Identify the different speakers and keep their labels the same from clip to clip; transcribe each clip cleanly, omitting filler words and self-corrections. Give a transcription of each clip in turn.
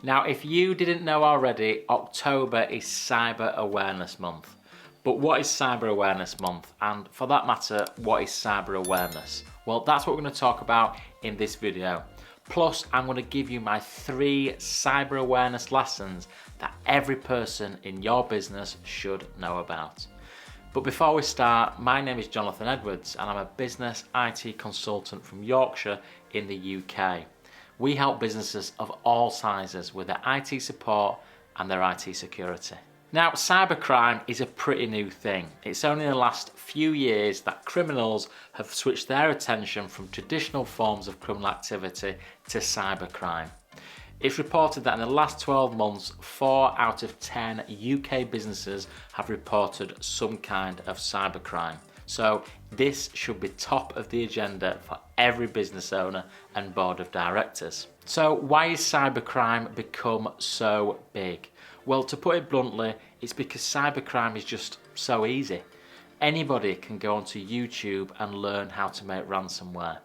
Speaker 1: Now, if you didn't know already, October is Cyber Awareness Month. But what is Cyber Awareness Month? And for that matter, what is cyber awareness? Well, that's what we're going to talk about in this video. Plus, I'm going to give you my 3 cyber awareness lessons that every person in your business should know about. But before we start, my name is Jonathan Edwards and I'm a business IT consultant from Yorkshire in the UK. We help businesses of all sizes with their IT support and their IT security. Now, cybercrime is a pretty new thing. It's only in the last few years that criminals have switched their attention from traditional forms of criminal activity to cybercrime. It's reported that in the last 12 months, 4 out of 10 UK businesses have reported some kind of cybercrime. So this should be top of the agenda for every business owner and board of directors. So why has cybercrime become so big? Well, to put it bluntly, it's because cybercrime is just so easy. Anybody can go onto YouTube and learn how to make ransomware.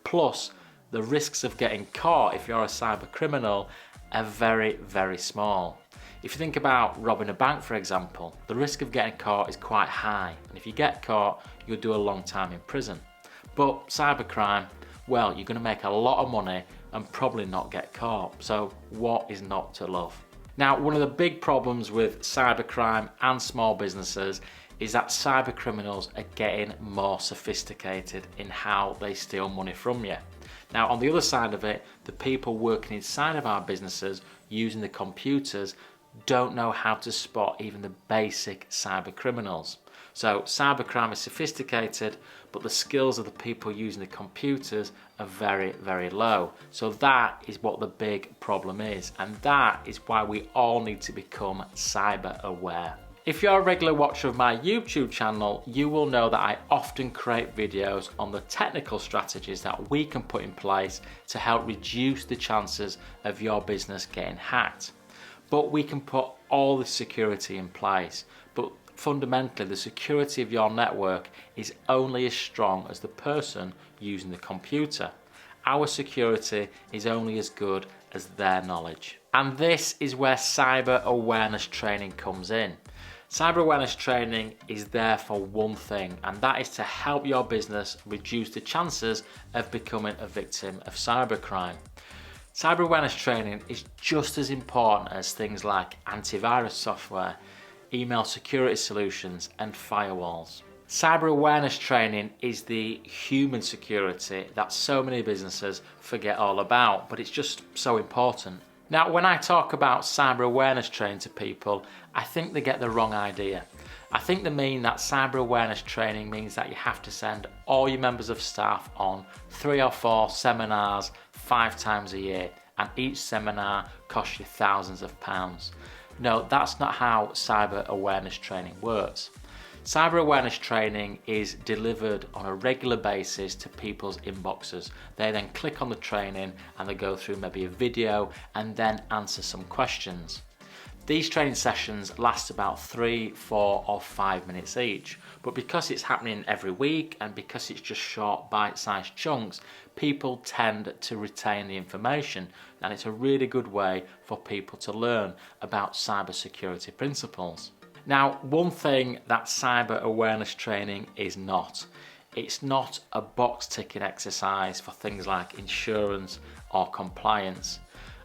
Speaker 1: Plus, the risks of getting caught if you're a cyber criminal are very, very small. If you think about robbing a bank, for example, the risk of getting caught is quite high. And if you get caught, you'll do a long time in prison. But cybercrime, well, you're going to make a lot of money and probably not get caught. So what is not to love? Now, one of the big problems with cybercrime and small businesses is that cyber criminals are getting more sophisticated in how they steal money from you. Now, on the other side of it, the people working inside of our businesses using the computers don't know how to spot even the basic cyber criminals. So cybercrime is sophisticated, but the skills of the people using the computers are very, very low. So that is what the big problem is, and that is why we all need to become cyber aware. If you're a regular watcher of my YouTube channel, you will know that I often create videos on the technical strategies that we can put in place to help reduce the chances of your business getting hacked. But we can put all the security in place. But fundamentally, the security of your network is only as strong as the person using the computer. Our security is only as good as their knowledge. And this is where cyber awareness training comes in. Cyber awareness training is there for one thing, and that is to help your business reduce the chances of becoming a victim of cybercrime. Cyber awareness training is just as important as things like antivirus software, email security solutions, and firewalls. Cyber awareness training is the human security that so many businesses forget all about, but it's just so important. Now, when I talk about cyber awareness training to people, I think they get the wrong idea. I think they mean that cyber awareness training means that you have to send all your members of staff on 3 or 4 seminars 5 times a year, and each seminar costs you thousands of pounds. No, that's not how cyber awareness training works. Cyber awareness training is delivered on a regular basis to people's inboxes. They then click on the training and they go through maybe a video and then answer some questions. These training sessions last about 3, 4 or 5 minutes each, but because it's happening every week and because it's just short bite-sized chunks, people tend to retain the information, and it's a really good way for people to learn about cybersecurity principles. Now, one thing that cyber awareness training is not. It's not a box ticking exercise for things like insurance or compliance.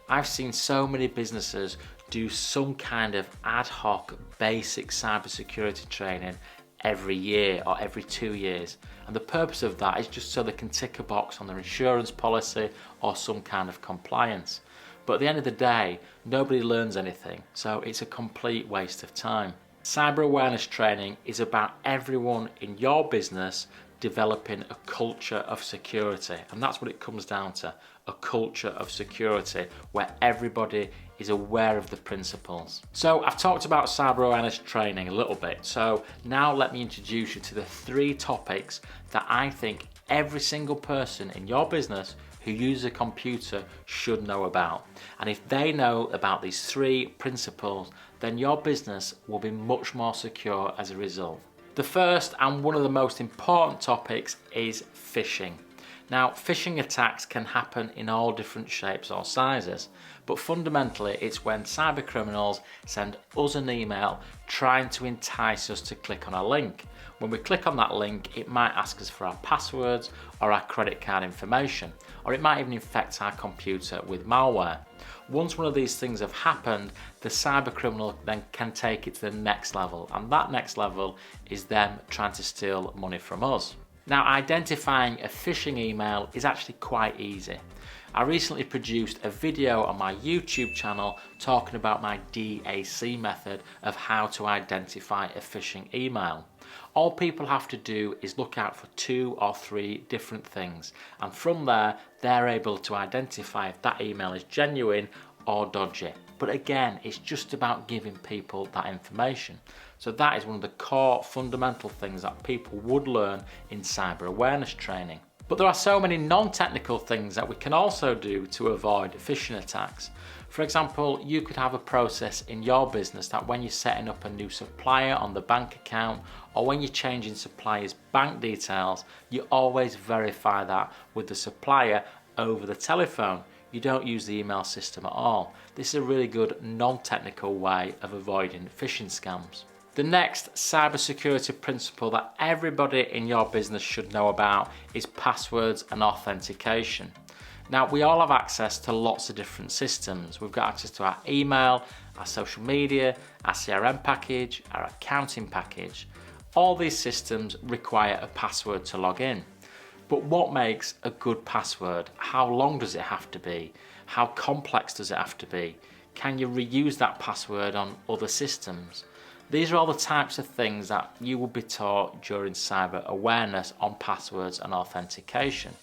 Speaker 1: I've seen so many businesses do some kind of ad hoc basic cybersecurity training every year or every 2 years. And the purpose of that is just so they can tick a box on their insurance policy or some kind of compliance. But at the end of the day, nobody learns anything, so it's a complete waste of time. Cyber awareness training is about everyone in your business developing a culture of security, and that's what it comes down to, a culture of security where everybody is aware of the principles. So I've talked about cyber awareness training a little bit, so now let me introduce you to the 3 topics that I think every single person in your business who uses a computer should know about. And if they know about these 3 principles, then your business will be much more secure as a result. The first and one of the most important topics is phishing. Now, phishing attacks can happen in all different shapes or sizes, But fundamentally, it's when cyber criminals send us an email trying to entice us to click on a link. When we click on that link, it might ask us for our passwords or our credit card information, or it might even infect our computer with malware. Once one of these things have happened, the cyber criminal then can take it to the next level, and that next level is them trying to steal money from us. Now, identifying a phishing email is actually quite easy. I recently produced a video on my YouTube channel talking about my DAC method of how to identify a phishing email. All people have to do is look out for 2 or 3 different things, and from there they're able to identify if that email is genuine or dodgy. But again, it's just about giving people that information. So that is one of the core fundamental things that people would learn in cyber awareness training. But there are so many non-technical things that we can also do to avoid phishing attacks. For example, you could have a process in your business that when you're setting up a new supplier on the bank account, or when you're changing suppliers' bank details, you always verify that with the supplier over the telephone. You don't use the email system at all. This is a really good non-technical way of avoiding phishing scams. The next cybersecurity principle that everybody in your business should know about is passwords and authentication. Now, we all have access to lots of different systems. We've got access to our email, our social media, our CRM package, our accounting package. All these systems require a password to log in. But what makes a good password? How long does it have to be? How complex does it have to be? Can you reuse that password on other systems? These are all the types of things that you will be taught during cyber awareness on passwords and authentication.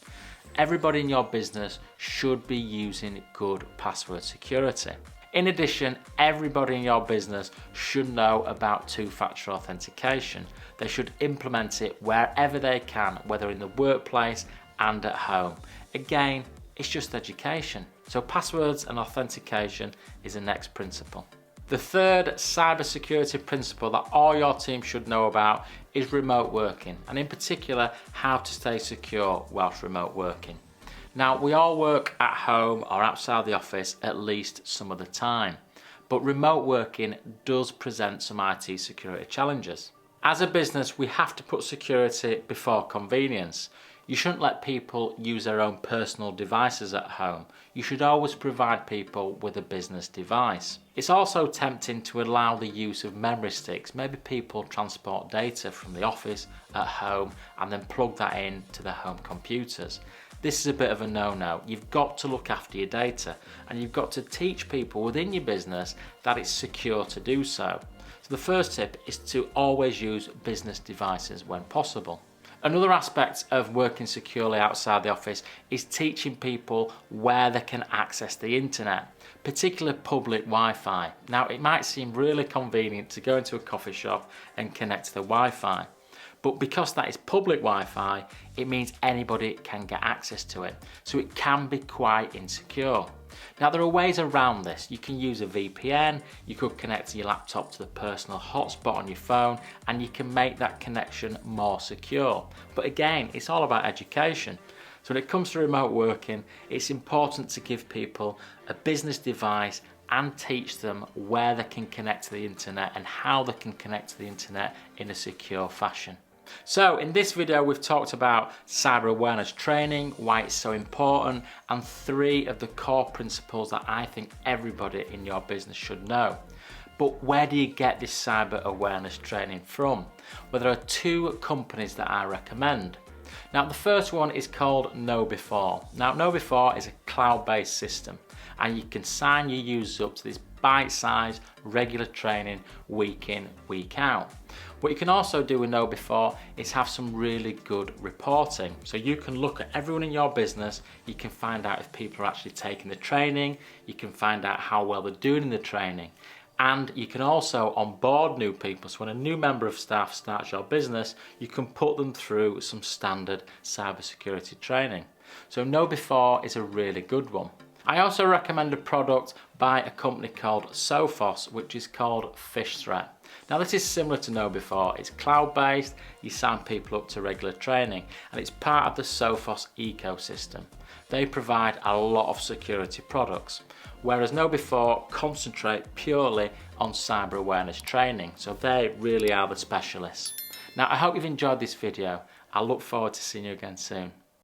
Speaker 1: Everybody in your business should be using good password security. In addition, everybody in your business should know about two-factor authentication. They should implement it wherever they can, whether in the workplace and at home. Again, it's just education. So passwords and authentication is the next principle. The third cybersecurity principle that all your team should know about is remote working, and in particular, how to stay secure whilst remote working. Now, we all work at home or outside the office at least some of the time, but remote working does present some IT security challenges. As a business, we have to put security before convenience. You shouldn't let people use their own personal devices at home. You should always provide people with a business device. It's also tempting to allow the use of memory sticks. Maybe people transport data from the office at home and then plug that in to their home computers. This is a bit of a no-no. You've got to look after your data, and you've got to teach people within your business that it's secure to do so. So the first tip is to always use business devices when possible. Another aspect of working securely outside the office is teaching people where they can access the internet, particularly public Wi-Fi. Now, it might seem really convenient to go into a coffee shop and connect to the Wi-Fi, but because that is public Wi-Fi, it means anybody can get access to it, so it can be quite insecure. Now, there are ways around this. You can use a VPN, you could connect your laptop to the personal hotspot on your phone, and you can make that connection more secure. But again, it's all about education. So when it comes to remote working, it's important to give people a business device and teach them where they can connect to the internet and how they can connect to the internet in a secure fashion. So in this video, we've talked about cyber awareness training, why it's so important, and 3 of the core principles that I think everybody in your business should know. But where do you get this cyber awareness training from? Well, there are 2 companies that I recommend. Now, the first one is called KnowBe4. Now, KnowBe4 is a cloud-based system, and you can sign your users up to this bite-sized regular training week in, week out. What you can also do with KnowBe4 is have some really good reporting. So you can look at everyone in your business, you can find out if people are actually taking the training, you can find out how well they're doing in the training, and you can also onboard new people. So when a new member of staff starts your business, you can put them through some standard cybersecurity training. So KnowBe4 is a really good one. I also recommend a product by a company called Sophos, which is called PhishThreat. Now, this is similar to KnowBe4. It's cloud-based, you sign people up to regular training, and it's part of the Sophos ecosystem. They provide a lot of security products. whereas KnowBe4 concentrate purely on cyber awareness training, so they really are the specialists. Now I hope you've enjoyed this video. I look forward to seeing you again soon.